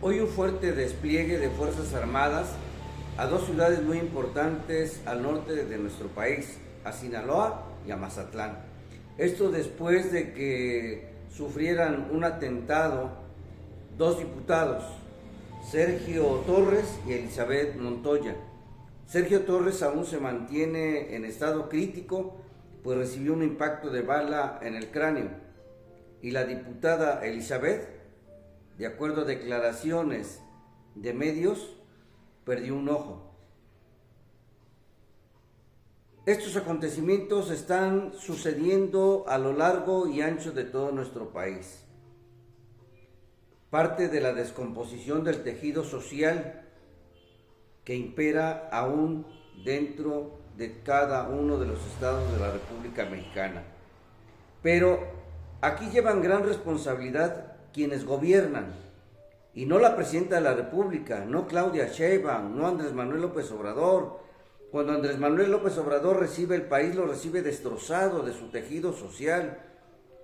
Hoy un fuerte despliegue de Fuerzas Armadas a dos ciudades muy importantes al norte de nuestro país, a Sinaloa y a Mazatlán. Esto después de que sufrieran un atentado dos diputados, Sergio Torres y Elizabeth Montoya. Sergio Torres aún se mantiene en estado crítico, pues recibió un impacto de bala en el cráneo, y la diputada Elizabeth, de acuerdo a declaraciones de medios, perdió un ojo. Estos acontecimientos están sucediendo a lo largo y ancho de todo nuestro país. Parte de la descomposición del tejido social que impera aún dentro de cada uno de los estados de la República Mexicana. Pero aquí llevan gran responsabilidad quienes gobiernan, y no la presidenta de la República, no Claudia Sheinbaum, no Andrés Manuel López Obrador. Cuando Andrés Manuel López Obrador recibe el país, lo recibe destrozado de su tejido social,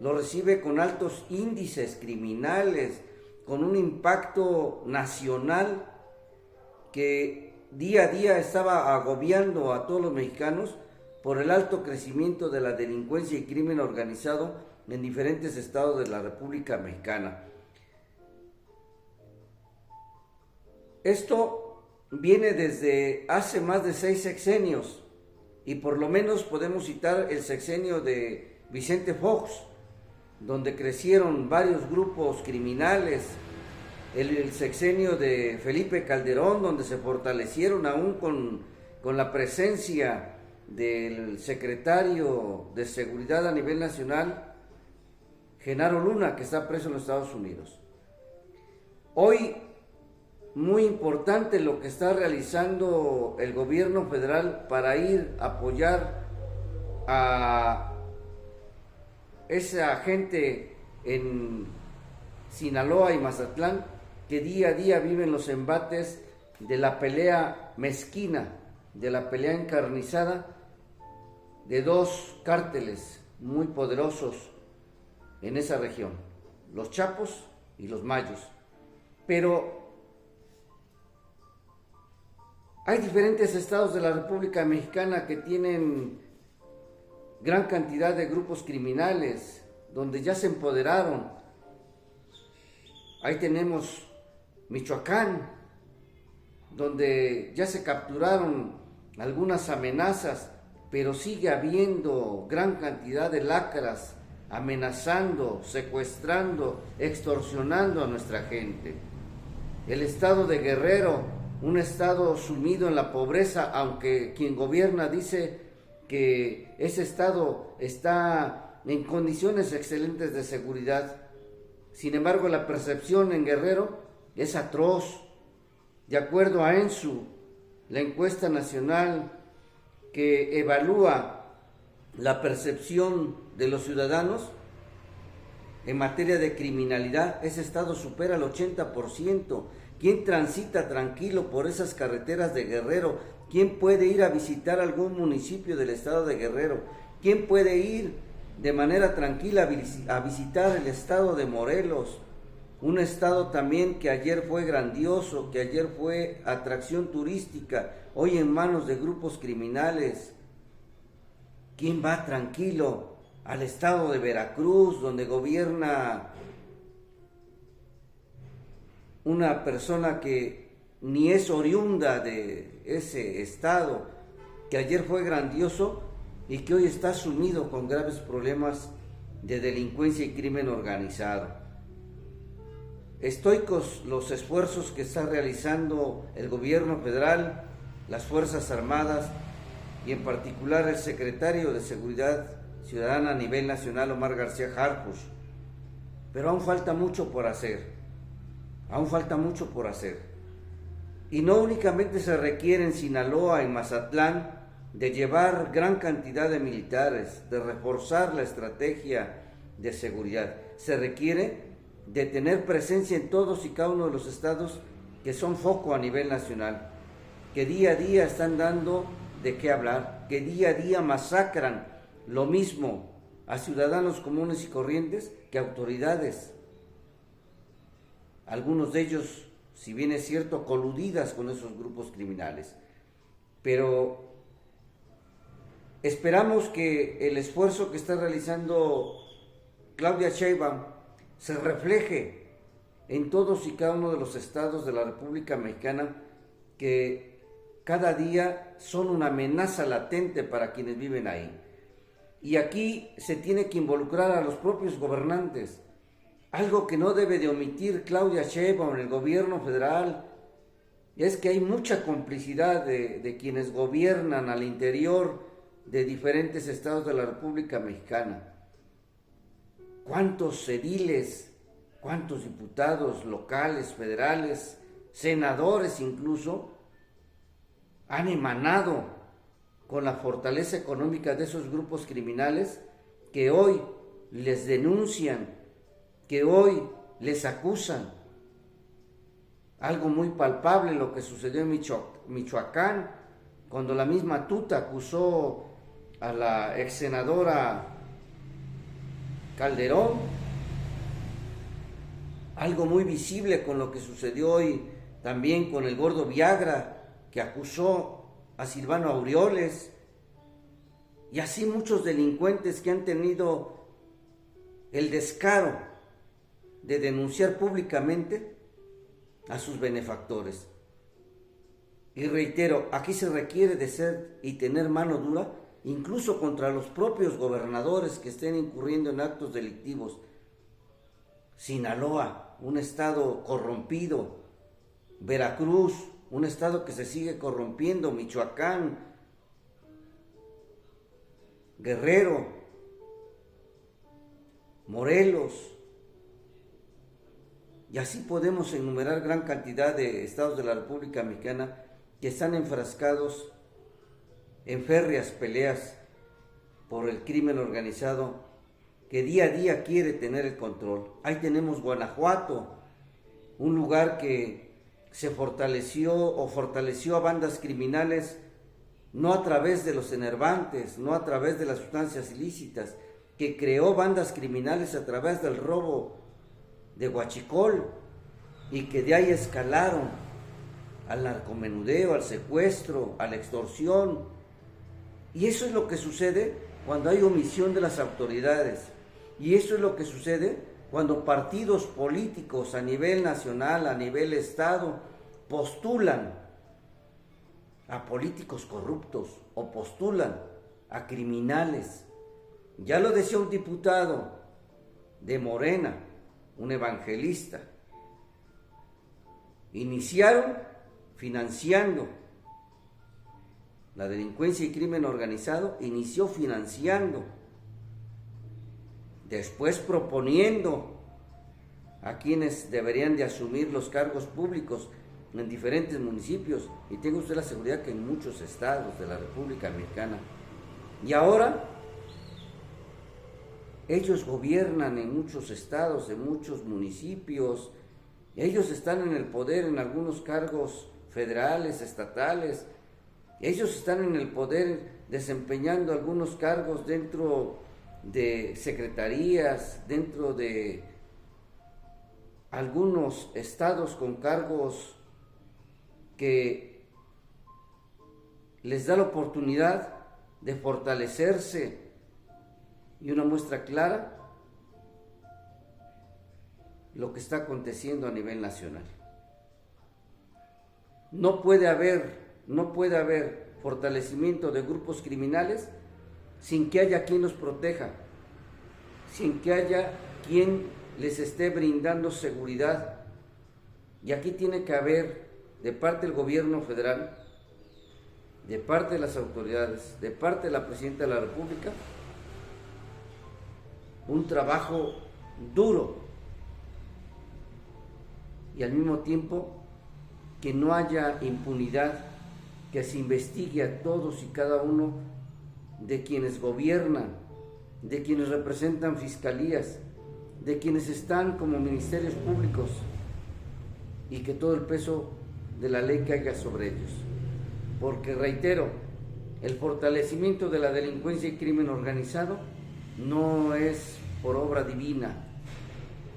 lo recibe con altos índices criminales, con un impacto nacional que día a día estaba agobiando a todos los mexicanos por el alto crecimiento de la delincuencia y crimen organizado en diferentes estados de la República Mexicana. Esto viene desde hace más de 6 sexenios, y por lo menos podemos citar el sexenio de Vicente Fox, donde crecieron varios grupos criminales, el sexenio de Felipe Calderón, donde se fortalecieron aún con la presencia del secretario de Seguridad a nivel nacional, Genaro Luna, que está preso en los Estados Unidos. Hoy, muy importante lo que está realizando el gobierno federal para ir a apoyar a esa gente en Sinaloa y Mazatlán, que día a día viven los embates de la pelea mezquina, de la pelea encarnizada de dos cárteles muy poderosos en esa región, los Chapos y los Mayos. Pero hay diferentes estados de la República Mexicana que tienen gran cantidad de grupos criminales, donde ya se empoderaron. Ahí tenemos Michoacán, donde ya se capturaron algunas amenazas, pero sigue habiendo gran cantidad de lacras amenazando, secuestrando, extorsionando a nuestra gente. El estado de Guerrero, un estado sumido en la pobreza, aunque quien gobierna dice que ese estado está en condiciones excelentes de seguridad. Sin embargo, la percepción en Guerrero es atroz. De acuerdo a ENSU, la encuesta nacional que evalúa la percepción de los ciudadanos en materia de criminalidad, ese estado supera el 80%. ¿Quién transita tranquilo por esas carreteras de Guerrero? ¿Quién puede ir a visitar algún municipio del estado de Guerrero? ¿Quién puede ir de manera tranquila a visitar el estado de Morelos? Un estado también que ayer fue grandioso, que ayer fue atracción turística, hoy en manos de grupos criminales. ¿Quién va tranquilo al estado de Veracruz, donde gobierna una persona que ni es oriunda de ese estado, que ayer fue grandioso y que hoy está sumido con graves problemas de delincuencia y crimen organizado? Estoicos los esfuerzos que está realizando el gobierno federal, las Fuerzas Armadas y en particular el secretario de Seguridad Ciudadana a nivel nacional, Omar García Harfuch. Pero aún falta mucho por hacer, Y no únicamente se requiere en Sinaloa y Mazatlán de llevar gran cantidad de militares, de reforzar la estrategia de seguridad. Se requiere de tener presencia en todos y cada uno de los estados que son foco a nivel nacional, que día a día están dando de qué hablar, que día a día masacran lo mismo a ciudadanos comunes y corrientes que a autoridades. Algunos de ellos si bien es cierto, coludidas con esos grupos criminales. Pero esperamos que el esfuerzo que está realizando Claudia Sheinbaum se refleje en todos y cada uno de los estados de la República Mexicana, que cada día son una amenaza latente para quienes viven ahí. Y aquí se tiene que involucrar a los propios gobernantes, algo que no debe de omitir Claudia Sheinbaum en el gobierno federal. Es que hay mucha complicidad de quienes gobiernan al interior de diferentes estados de la República Mexicana. ¿Cuántos ediles, cuántos diputados locales, federales, senadores incluso, han emanado con la fortaleza económica de esos grupos criminales que hoy les denuncian, que hoy les acusan? Algo muy palpable lo que sucedió en Michoacán, cuando la misma Tuta acusó a la ex senadora Calderón. Algo muy visible con lo que sucedió hoy también con el gordo Viagra, que acusó a Silvano Aureoles, y así muchos delincuentes que han tenido el descaro de denunciar públicamente a sus benefactores. Y reitero, aquí se requiere de ser y tener mano dura, incluso contra los propios gobernadores que estén incurriendo en actos delictivos. Sinaloa, un estado corrompido; Veracruz, un estado que se sigue corrompiendo; Michoacán, Guerrero, Morelos, y así podemos enumerar gran cantidad de estados de la República Mexicana que están enfrascados en férreas peleas por el crimen organizado, que día a día quiere tener el control. Ahí tenemos Guanajuato, un lugar que se fortaleció a bandas criminales, no a través de los enervantes, no a través de las sustancias ilícitas, que creó bandas criminales a través del robo de huachicol, y que de ahí escalaron al narcomenudeo, al secuestro, a la extorsión. Y eso es lo que sucede cuando hay omisión de las autoridades. Y eso es lo que sucede cuando partidos políticos a nivel nacional, a nivel estado, postulan a políticos corruptos o postulan a criminales. Ya lo decía un diputado de Morena, un evangelista. Iniciaron financiando la delincuencia y crimen organizado, inició financiando, después proponiendo a quienes deberían de asumir los cargos públicos en diferentes municipios, y tenga usted la seguridad que en muchos estados de la República Mexicana. Y ahora ellos gobiernan en muchos estados, en muchos municipios, ellos están en el poder en algunos cargos federales, estatales, ellos están en el poder desempeñando algunos cargos dentro de secretarías, dentro de algunos estados con cargos que les da la oportunidad de fortalecerse. Y una muestra clara, lo que está aconteciendo a nivel nacional. No puede haber fortalecimiento de grupos criminales sin que haya quien los proteja, sin que haya quien les esté brindando seguridad. Y aquí tiene que haber, de parte del gobierno federal, de parte de las autoridades, de parte de la Presidenta de la República, un trabajo duro, y al mismo tiempo que no haya impunidad, que se investigue a todos y cada uno de quienes gobiernan, de quienes representan fiscalías, de quienes están como ministerios públicos, y que todo el peso de la ley caiga sobre ellos. Porque reitero, el fortalecimiento de la delincuencia y crimen organizado no es por obra divina,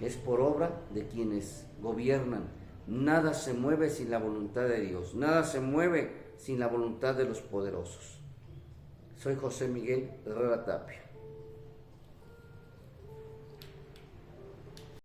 es por obra de quienes gobiernan, nada se mueve sin la voluntad de Dios, nada se mueve sin la voluntad de los poderosos. Soy José Miguel Herrera Tapia.